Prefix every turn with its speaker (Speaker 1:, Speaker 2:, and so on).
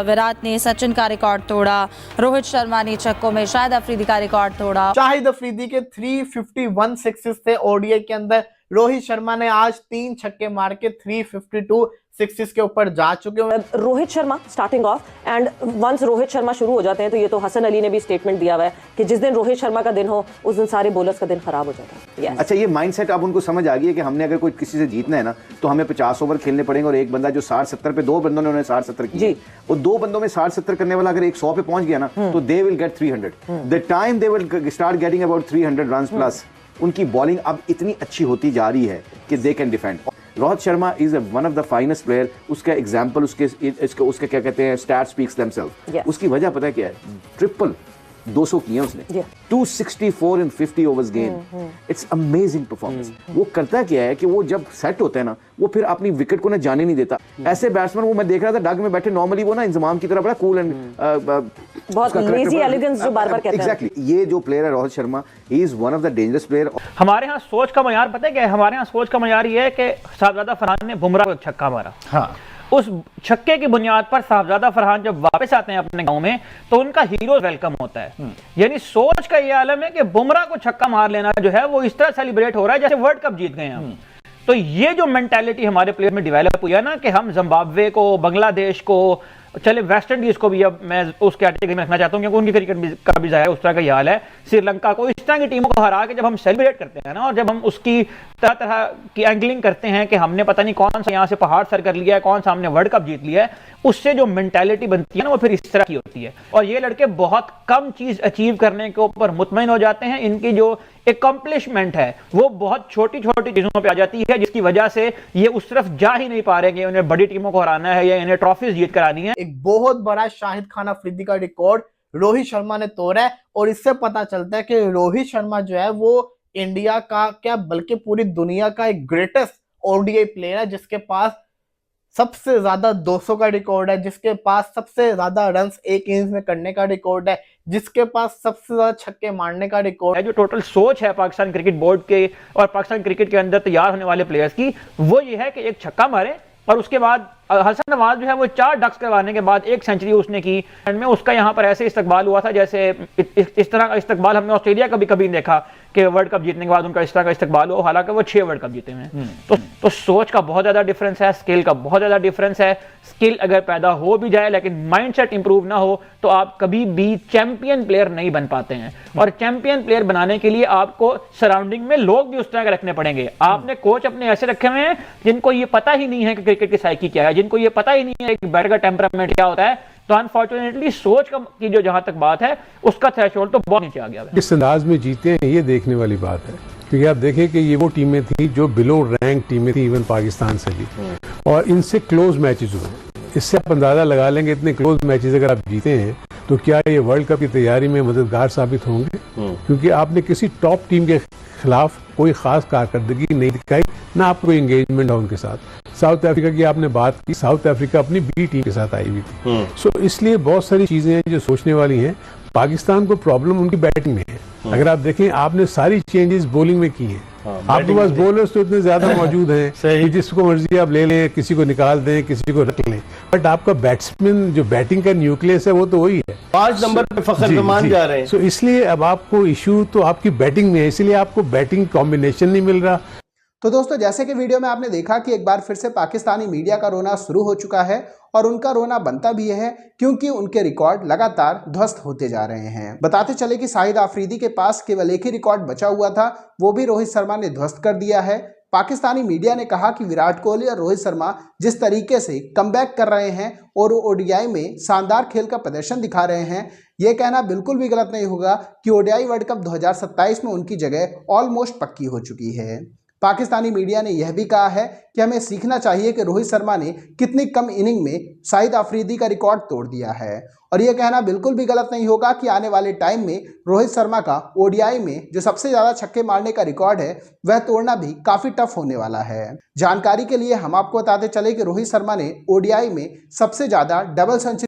Speaker 1: विराट ने सचिन का रिकॉर्ड तोड़ा, रोहित शर्मा ने छक्कों में शाहिद अफरीदी का रिकॉर्ड तोड़ा।
Speaker 2: शाहिद अफरीदी के 351 सिक्सेस थे ओडीआई के अंदर। रोहित शर्मा ने आज 3 छक्के मार के 352 सिक्सेस के ऊपर जा चुके हैं।
Speaker 3: Rohit Sharma starting off and once Rohit Sharma शुरू हो जाते हैं तो ये तो हसन अली ने भी स्टेटमेंट दिया हुआ है कि जिस दिन रोहित शर्मा का दिन हो उस दिन सारे बॉलर्स का दिन खराब हो जाता है।
Speaker 4: अच्छा, ये माइंडसेट अब उनको समझ आ गई है कि हमने अगर कोई किसी से जीतना है ना तो हमें 50 ओवर खेलने पड़ेंगे, और एक बंदा जो 60-70 पे, 2 बंदों ने उन्होंने 60-70 किए, और 2 बंदों में 60-70 करने वाला अगर 100 पे पहुंच गया ना तो they will get 300। The time they will start getting about 300 runs plus, उनकी बॉलिंग अब इतनी अच्छी होती जा रही है कि they can defend. Rohit Sharma is one of the finest player. उसका एग्जांपल उसके क्या कहते हैं, स्टैट स्पीक्स देमसेल्फ। उसकी वजह पता है क्या है? ट्रिपल 200 किए उसने, 264 इन 50 overs game. It's amazing performance. वो करता क्या है कि वो जब सेट होता है ना वो फिर अपनी विकेट को ना जाने नहीं देता। ऐसे बैट्समैन, वो मैं देख रहा था डग में बैठे, नॉर्मली वो ना इंजमाम की तरह बड़ा कूल एंड
Speaker 3: बहुत लेजी एलिगेंस जो बार-बार कहते हैं।
Speaker 4: एग्जैक्टली, ये जो प्लेयर है Rohit Sharma, he is one of the dangerous player.
Speaker 5: हमारे यहाँ सोच का मयार पता है क्या है? हमारे यहाँ सोच का मयार ये है कि साहबजादा फरहान ने बुमराह को छक्का मारा। हाँ, उस छक्के की बुनियाद पर साहबजादा फरहान जब वापस आते हैं अपने गांव में तो उनका हीरो वेलकम होता है। यानी सोच का ये आलम है कि बुमराह को छक्का मार लेना जो है वो इस तरह सेलिब्रेट हो रहा है जैसे वर्ल्ड कप जीत गए हम। तो ये जो मेंटालिटी हमारे प्लेयर में डेवलप हुई है ना कि हम जिम्बाब्वे को, बांग्लादेश को, चले वेस्ट इंडीज को भी अब मैं उस कैटेगरी में रखना चाहता हूं क्योंकि उनकी क्रिकेट का भी जाए उस तरह का ही हाल है। श्रीलंका को, इस तरह की टीमों को हरा के जब हम सेलिब्रेट करते हैं ना, और जब हम उसकी तरह तरह की एंगलिंग करते हैं कि हमने पता नहीं कौन सा यहाँ से पहाड़ सर कर लिया है, कौन सा हमने वर्ल्ड कप जीत लिया है, उससे जो मेंटालिटी बनती है ना वो फिर इस तरह की होती है। और ये लड़के बहुत कम चीज अचीव करने के ऊपर मुतमईन हो जाते हैं। इनकी जो एकम्प्लिशमेंट है वो बहुत छोटी छोटी चीजों पे आ जाती है जिसकी वजह से ये उस तरफ जा ही नहीं पा रहे कि उन्हें बड़ी टीमों को हराना है या इन्हें ट्रॉफीज जीत करानी है।
Speaker 2: एक बहुत बड़ा शाहिद खान अफरीदी का रिकॉर्ड रोहित शर्मा ने तोड़ा है, और इससे पता चलता है कि रोहित शर्मा जो है वो इंडिया का क्या बल्कि पूरी दुनिया का एक ग्रेटेस्ट ओडीआई प्लेयर है, जिसके पास सबसे ज्यादा 200 का रिकॉर्ड है, जिसके पास सबसे ज्यादा रन्स एक इनिंग्स में करने का रिकॉर्ड है, जिसके पास सबसे ज्यादा छक्के मारने का रिकॉर्ड है।
Speaker 5: जो टोटल सोच है पाकिस्तान क्रिकेट बोर्ड के और पाकिस्तान क्रिकेट के अंदर तैयार होने वाले प्लेयर्स की, वो ये है कि एक छक्का मारे और उसके बाद हसन नवाज जो है वो 4 डक्स करवाने के बाद 1 सेंचुरी उसने की। एंड में उसका यहाँ पर ऐसे इस्तकबाल हुआ था जैसे इस तरह का इस्तकबाल हमने ऑस्ट्रेलिया का भी कभी देखा कि वर्ल्ड कप जीतने के बाद उनका इस तरह का इस्तकबाल हो, हालांकि वो 6 वर्ल्ड कप जीते हुए हैं। तो सोच का बहुत ज्यादा डिफरेंस है, स्किल का बहुत ज्यादा डिफरेंस है। स्किल अगर पैदा हो भी जाए लेकिन माइंडसेट इंप्रूव ना हो तो आप कभी भी चैंपियन प्लेयर नहीं बन पाते हैं। और चैंपियन प्लेयर बनाने के लिए आपको सराउंडिंग में लोग भी उस तरह के रखने पड़ेंगे। आपने कोच अपने ऐसे रखे हुए हैं जिनको ये पता ही नहीं है कि क्रिकेट की साइकी क्या है, जिनको ये पता ही नहीं है कि बैटर का टेम्परामेंट क्या होता है। तो अनफॉर्चुनेटली सोच की जो जहां तक बात है उसका थ्रेशोल्ड तो बहुत नीचे आ गया है।
Speaker 6: किस अंदाज में जीते हैं ये देखने वाली बात है, क्योंकि आप देखें कि ये वो टीमें थी जो बिलो रैंक टीमें थी इवन पाकिस्तान से भी, और इनसे क्लोज मैचेस हुए। इससे आप अंदाजा लगा लेंगे इतने क्लोज मैचेस अगर आप जीते हैं तो क्या ये वर्ल्ड कप की तैयारी में मददगार साबित होंगे, क्योंकि आपने किसी टॉप टीम के खिलाफ कोई खास कारकर्दगी नहीं दिखाई, ना आपको एंगेजमेंट है उनके साथ। साउथ अफ्रीका की आपने बात की, साउथ अफ्रीका अपनी बी टीम के साथ आई हुई थी। सो इसलिए बहुत सारी चीजें हैं जो सोचने वाली हैं। पाकिस्तान को प्रॉब्लम उनकी बैटिंग में है। अगर आप देखें आपने सारी चेंजेस बॉलिंग में की हैं। आपके पास बॉलर्स तो इतने ज्यादा मौजूद हैं कि जिसको मर्जी आप ले लें, किसी को निकाल दें, किसी को रख लें, बट आपका बैट्समैन जो बैटिंग का न्यूक्लियस है वो तो वही है।
Speaker 7: 5 नंबर पे फखर जमान जा रहे हैं।
Speaker 6: सो इसलिए अब आपको इशू तो आपकी बैटिंग में है, इसलिए आपको बैटिंग कॉम्बिनेशन नहीं मिल रहा।
Speaker 8: तो दोस्तों, जैसे कि वीडियो में आपने देखा कि एक बार फिर से पाकिस्तानी मीडिया का रोना शुरू हो चुका है, और उनका रोना बनता भी है क्योंकि उनके रिकॉर्ड लगातार ध्वस्त होते जा रहे हैं। बताते चले कि शाहिद अफरीदी के पास केवल एक ही रिकॉर्ड बचा हुआ था, वो भी रोहित शर्मा ने ध्वस्त कर दिया है। पाकिस्तानी मीडिया ने कहा कि विराट कोहली और रोहित शर्मा जिस तरीके से कमबैक कर रहे हैं और ओडीआई में शानदार खेल का प्रदर्शन दिखा रहे हैं, यह कहना बिल्कुल भी गलत नहीं होगा कि ओडीआई वर्ल्ड कप 2027 में उनकी जगह ऑलमोस्ट पक्की हो चुकी है। पाकिस्तानी मीडिया ने यह भी कहा है कि हमें सीखना चाहिए कि रोहित शर्मा ने कितनी कम इनिंग में शाहिद अफरीदी का रिकॉर्ड तोड़ दिया है, और यह कहना बिल्कुल भी गलत नहीं होगा कि आने वाले टाइम में रोहित शर्मा का ओडीआई में जो सबसे ज्यादा छक्के मारने का रिकॉर्ड है वह तोड़ना भी काफी टफ होने वाला है। जानकारी के लिए हम आपको बताते चले कि रोहित शर्मा ने ओडीआई में सबसे ज्यादा डबल सेंचुरी